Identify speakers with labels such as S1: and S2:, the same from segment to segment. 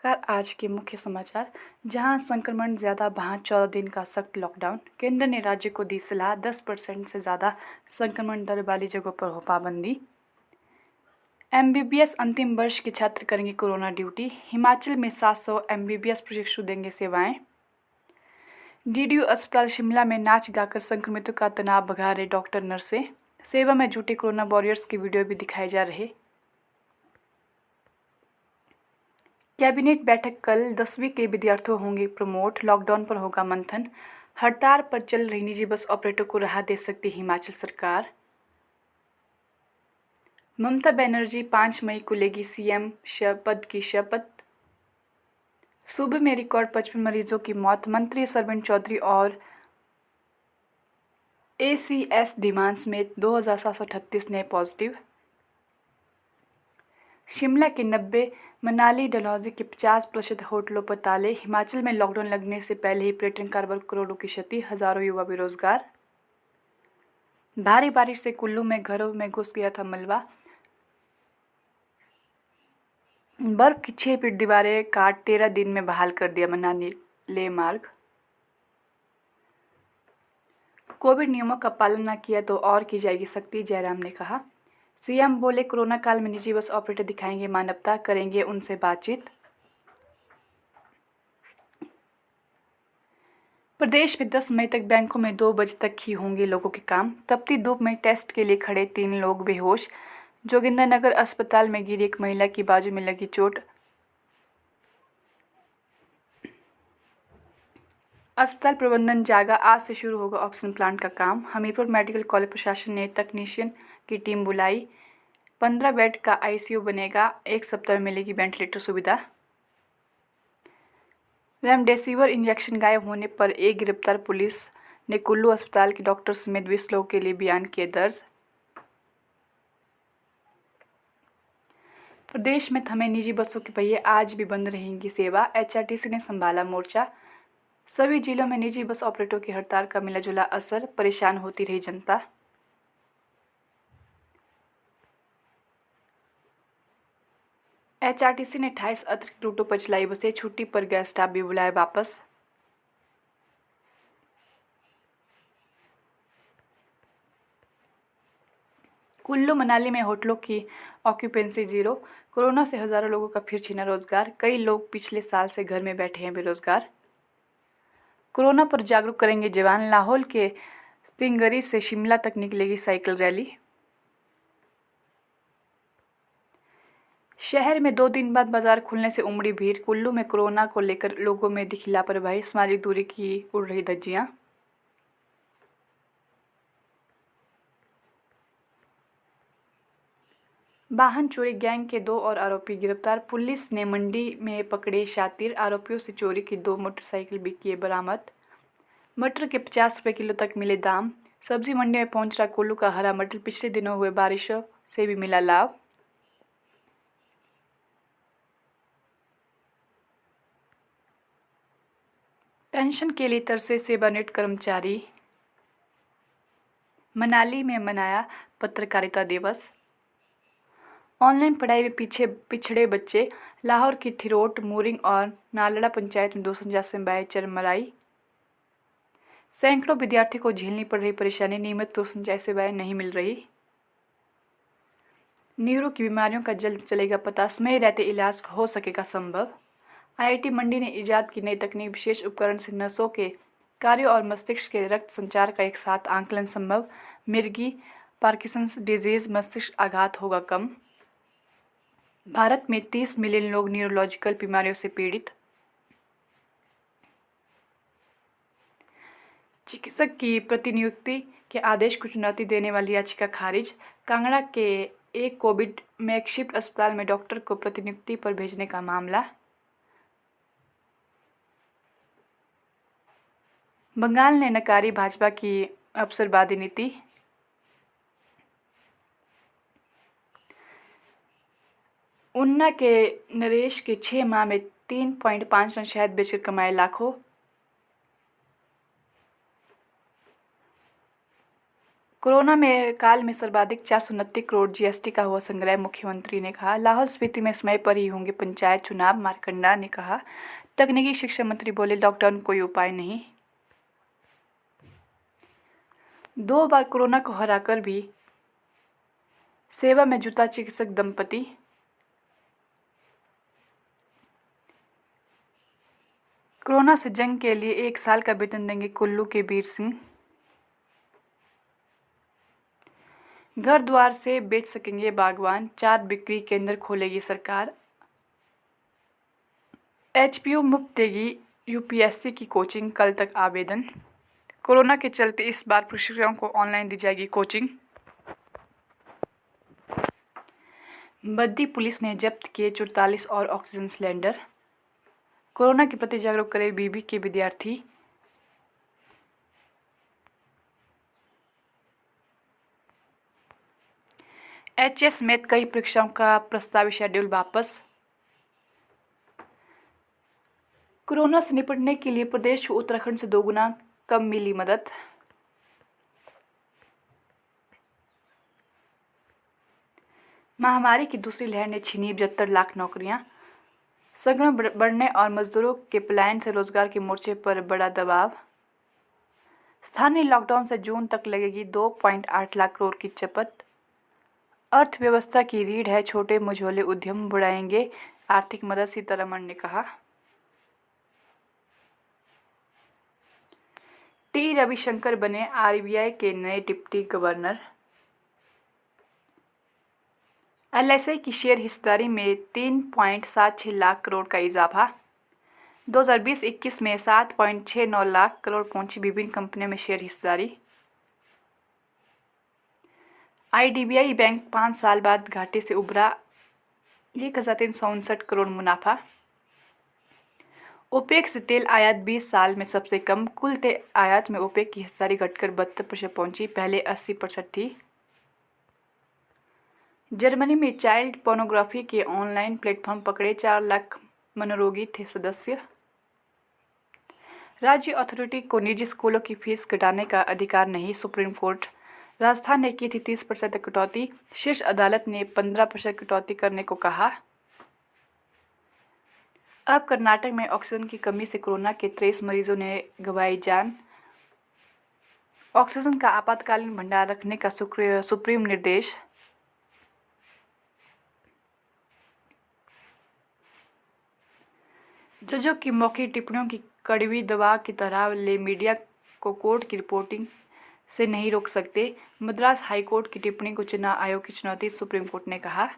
S1: नमस्कार। आज के मुख्य समाचार। जहां संक्रमण ज़्यादा वहां 14 दिन का सख्त लॉकडाउन। केंद्र ने राज्य को दी सलाह, 10% से ज़्यादा संक्रमण दर वाली जगहों पर हो पाबंदी। एमबीबीएस अंतिम वर्ष के छात्र करेंगे कोरोना ड्यूटी। हिमाचल में 700 एमबीबीएस प्रोजेक्ट शुरू देंगे सेवाएं। डीडीयू अस्पताल शिमला में नाच गाकर संक्रमितों का तनाव भगा रहे डॉक्टर नर्सें। सेवा में जुटे कोरोना वॉरियर्स की वीडियो भी दिखाए जा रहे। कैबिनेट बैठक कल। 10वीं के विद्यार्थियों होंगे प्रमोट। लॉकडाउन पर होगा मंथन। हड़ताल पर चल रही निजी बस ऑपरेटर को राहत दे सकती हिमाचल सरकार। ममता बनर्जी 5 मई को लेगी सीएम पद की शपथ। सूबे में रिकॉर्ड 55 मरीजों की मौत। मंत्री सरवीण चौधरी और एसीएस धीमान समेत 2738 नए पॉजिटिव। शिमला के 90, मनाली डलहौजी के 50% होटलों पर ताले। हिमाचल में लॉकडाउन लगने से पहले ही पर्यटन कारोबार करोड़ों की क्षति, हजारों युवा बेरोजगार। भारी बारिश से कुल्लू में घरों में घुस गया था मलबा। बर्फ की 6 फीट दीवारें काट 13 दिन में बहाल कर दिया मनाली ले मार्ग। कोविड नियमों का पालन न किया तो और की जाएगी सख्ती, जयराम ने कहा। सीएम बोले कोरोना काल में निजी बस ऑपरेटर दिखाएंगे मानवता, करेंगे उनसे बातचीत। प्रदेश में 10 मई तक बैंकों में 2 बजे तक ही होंगे लोगों के काम। तपती धूप में टेस्ट के लिए खड़े 3 लोग बेहोश। जोगिंदरनगर अस्पताल में गिरी एक महिला की बाजू में लगी चोट। अस्पताल प्रबंधन जागा, आज से शुरू होगा ऑक्सीजन प्लांट का काम। हमीरपुर मेडिकल कॉलेज प्रशासन ने तकनीशियन की टीम बुलाई। 15 बेड का आईसीयू बनेगा। 1 सप्ताह में मिलेगी वेंटिलेटर सुविधा। रेमडेसिविर इंजेक्शन गायब होने पर एक गिरफ्तार। पुलिस ने कुल्लू अस्पताल के डॉक्टर समेत 20 लोगों के लिए बयान किए दर्ज। प्रदेश में थमे निजी बसों के पहिए, आज भी बंद रहेंगी सेवा। एचआरटीसी ने संभाला मोर्चा। सभी जिलों में निजी बस ऑपरेटरों की हड़ताल का मिला-जुला असर, परेशान होती रही जनता। एचआरटीसी ने 28 अतिरिक्त रूटों पर चलाई बसें। छुट्टी पर गया स्टाफ भी बुलाया वापस। कुल्लू मनाली में होटलों की ऑक्यूपेंसी 0। कोरोना से हजारों लोगों का फिर छीना रोजगार। कई लोग पिछले साल से घर में बैठे हैं बेरोजगार। कोरोना पर जागरूक करेंगे जवान। लाहौल के स्टिंगरी से शिमला तक निकलेगी साइकिल रैली। शहर में 2 दिन बाद बाजार खुलने से उमड़ी भीड़। कुल्लू में कोरोना को लेकर लोगों में दिखी लापरवाही। सामाजिक दूरी की उड़ रही धज्जियां। वाहन चोरी गैंग के 2 और आरोपी गिरफ्तार। पुलिस ने मंडी में पकड़े शातिर। आरोपियों से चोरी की 2 मोटरसाइकिल भी किए बरामद। मटर के 50 रुपये किलो तक मिले दाम। सब्जी मंडी में पहुंच रहा कुल्लू का हरा मटर। पिछले दिनों हुए बारिशों से भी मिला लाभ। पेंशन के लिए तरसे सेवानिवृत्त कर्मचारी। मनाली में मनाया पत्रकारिता दिवस। ऑनलाइन पढ़ाई में पिछड़े बच्चे। लाहौर की थिरोट, मूरिंग और नालड़ा पंचायत में 250 सेवाएं चरमराई। सैकड़ों विद्यार्थियों को झेलनी पड़ रही परेशानी। नियमित 250 सेवाएं नहीं मिल रही। न्यूरो की बीमारियों का जल्द चलेगा पता। समय रहते इलाज हो सकेगा संभव। आईआईटी मंडी ने इजाद की नई तकनीक। विशेष उपकरण से नसों के कार्यों और मस्तिष्क के रक्त संचार का एक साथ आंकलन संभव। मिर्गी, पार्किंसंस डिजीज, मस्तिष्क आघात होगा कम। भारत में 30 मिलियन लोग न्यूरोलॉजिकल बीमारियों से पीड़ित। चिकित्सक की प्रतिनियुक्ति के आदेश को चुनौती देने वाली याचिका खारिज। कांगड़ा के एक कोविड मैकशिफ्ट अस्पताल में डॉक्टर को प्रतिनियुक्ति पर भेजने का मामला। बंगाल ने नकारी भाजपा की अवसरवादी नीति। ऊना के नरेश के 6 माह में 3.5 टन शहद बेचकर कमाए लाखों। कोरोना में काल में सर्वाधिक 429 करोड़ जीएसटी का हुआ संग्रह, मुख्यमंत्री ने कहा। लाहौल स्पीति में समय पर ही होंगे पंचायत चुनाव, मारकंडा ने कहा। तकनीकी शिक्षा मंत्री बोले, लॉकडाउन कोई उपाय नहीं। 2 बार कोरोना को हराकर भी सेवा में जुटा चिकित्सक दंपति। कोरोना से जंग के लिए 1 साल का वेतन देंगे कुल्लू के वीर सिंह। घर द्वार से बेच सकेंगे बागवान, 4 बिक्री केंद्र खोलेगी सरकार। एचपीयू मुफ्त देगी यूपीएससी की कोचिंग, कल तक आवेदन। कोरोना के चलते इस बार प्रशिक्षुओं को ऑनलाइन दी जाएगी कोचिंग। बद्दी पुलिस ने जब्त किए 44 और ऑक्सीजन सिलेंडर। कोरोना के प्रति जागरूक करे बीबी के विद्यार्थी। एचएस समेत कई परीक्षाओं का प्रस्तावित शेड्यूल वापस। कोरोना से निपटने के लिए प्रदेश को उत्तराखंड से 2 गुना कम मिली मदद। महामारी की दूसरी लहर ने छीनी 75 लाख नौकरियां। संक्रमण बढ़ने और मजदूरों के पलायन से रोजगार के मोर्चे पर बड़ा दबाव। स्थानीय लॉकडाउन से जून तक लगेगी 2.8 लाख करोड़ की चपत। अर्थव्यवस्था की रीढ़ है, छोटे मझोले उद्यम बढ़ाएंगे आर्थिक मदद, सीतारमण ने कहा। टी रविशंकर बने आरबीआई के नए डिप्टी गवर्नर। एलआईसी की शेयर हिस्सेदारी में 3.76 लाख करोड़ का इजाफा। 2020-21 में 7.69 लाख करोड़ पहुंची विभिन्न कंपनियों में शेयर हिस्सेदारी। आईडीबीआई बैंक 5 साल बाद घाटे से उभरा, 1359 करोड़ मुनाफा। ओपेक से तेल आयात 20 साल में सबसे कम। कुल तेल आयात में ओपेक की हिस्सेदारी घटकर 72% पहुंची, पहले 80% थी। जर्मनी में चाइल्ड पोर्नोग्राफी के ऑनलाइन प्लेटफॉर्म पकड़े, 4 लाख मनोरोगी थे सदस्य। राज्य अथॉरिटी को निजी स्कूलों की फीस घटाने का अधिकार नहीं, सुप्रीम कोर्ट। राजस्थान ने की थी 30% कटौती, शीर्ष अदालत ने 15% कटौती करने को कहा। अब कर्नाटक में ऑक्सीजन की कमी से कोरोना के 23 मरीजों ने गंवाई जान। ऑक्सीजन का आपातकालीन भंडार रखने का सुप्रीम निर्देश। जजों की मौखिक टिप्पणियों की कड़वी दवा की तरह ले मीडिया को कोर्ट की रिपोर्टिंग से नहीं रोक सकते। मद्रास हाईकोर्ट की टिप्पणी को चुनाव आयोग की चुनौती, सुप्रीम कोर्ट ने कहा।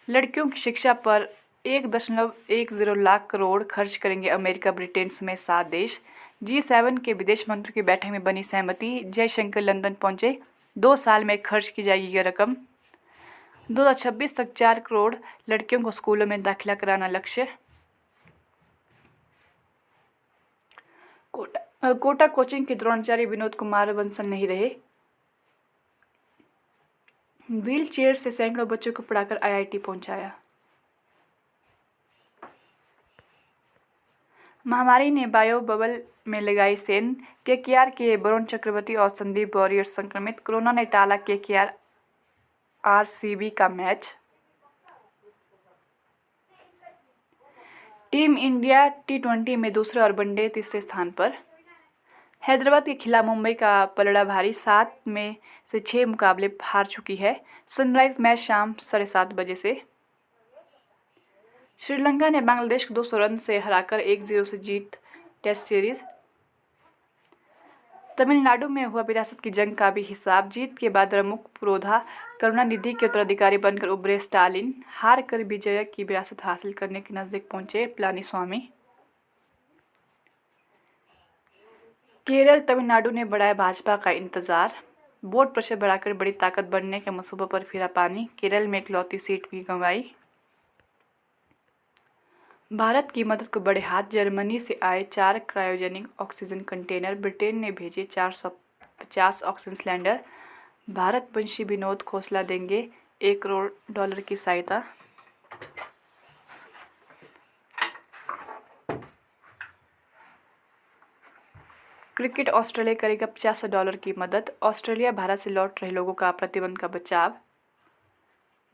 S1: लड़कियों की शिक्षा पर 1.10 लाख करोड़ खर्च करेंगे अमेरिका, ब्रिटेन समेत 7 देश। G7 के विदेश मंत्रियों की बैठक में बनी सहमति, जयशंकर लंदन पहुंचे। 2 साल में खर्च की जाएगी यह रकम। 2026 तक 4 करोड़ लड़कियों को स्कूलों में दाखिला कराना लक्ष्य। कोटा कोचिंग के द्रोणाचार्य विनोद कुमार बंसल नहीं रहे। व्हील चेयर से सैकड़ों बच्चों को पढ़ाकर आईआईटी पहुंचाया। महामारी ने बायो बबल में लगाई सेंध, केकेआर के वरुण चक्रवर्ती और संदीप वॉरियर संक्रमित। कोरोना ने टाला केकेआर आरसीबी का मैच। टीम इंडिया टी20 में दूसरे और वनडे तीसरे स्थान पर। हैदराबाद के खिलाफ मुंबई का पलड़ा भारी, 7 में से 6 मुकाबले हार चुकी है। सनराइज मैच शाम 7:30 बजे से। श्रीलंका ने बांग्लादेश को 200 रन से हराकर 1-0 से जीत टेस्ट सीरीज। तमिलनाडु में हुआ विरासत की जंग का भी हिसाब, जीत के बाद प्रमुख पुरोधा करुणानिधि के उत्तराधिकारी बनकर उभरे स्टालिन। हार कर विजय की विरासत हासिल करने के नजदीक पहुंचे पलानीस्वामी। केरल तमिलनाडु ने बढ़ाया भाजपा का इंतजार, वोट प्रतिशत बढ़ाकर बड़ी ताकत बनने के मंसूबे पर फिरा पानी। केरल में इकलौती सीट भी गंवाई। भारत की मदद को बढ़े हाथ, जर्मनी से आए 4 क्रायोजेनिक ऑक्सीजन कंटेनर। ब्रिटेन ने भेजे 450 ऑक्सीजन सिलेंडर। भारतवंशी विनोद खोसला देंगे $1 करोड़ की सहायता। क्रिकेट ऑस्ट्रेलिया करेगा $50 की मदद। ऑस्ट्रेलिया भारत से लौट रहे लोगों का प्रतिबंध का बचाव।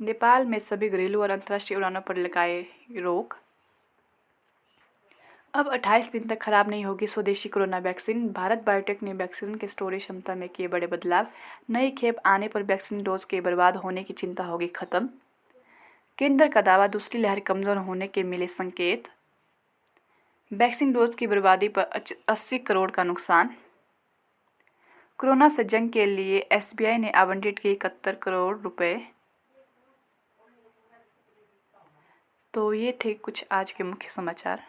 S1: नेपाल में सभी घरेलू और अंतर्राष्ट्रीय उड़ानों पर लगाए रोक। अब 28 दिन तक खराब नहीं होगी स्वदेशी कोरोना वैक्सीन। भारत बायोटेक ने वैक्सीन के स्टोरेज क्षमता में किए बड़े बदलाव। नई खेप आने पर वैक्सीन डोज के बर्बाद होने की चिंता होगी खत्म। केंद्र का दावा, दूसरी लहर कमजोर होने के मिले संकेत। वैक्सीन डोज की बर्बादी पर 80 करोड़ का नुकसान। कोरोना से जंग के लिए SBI ने आवंटित किए 71 करोड़ रुपए। तो ये थे कुछ आज के मुख्य समाचार।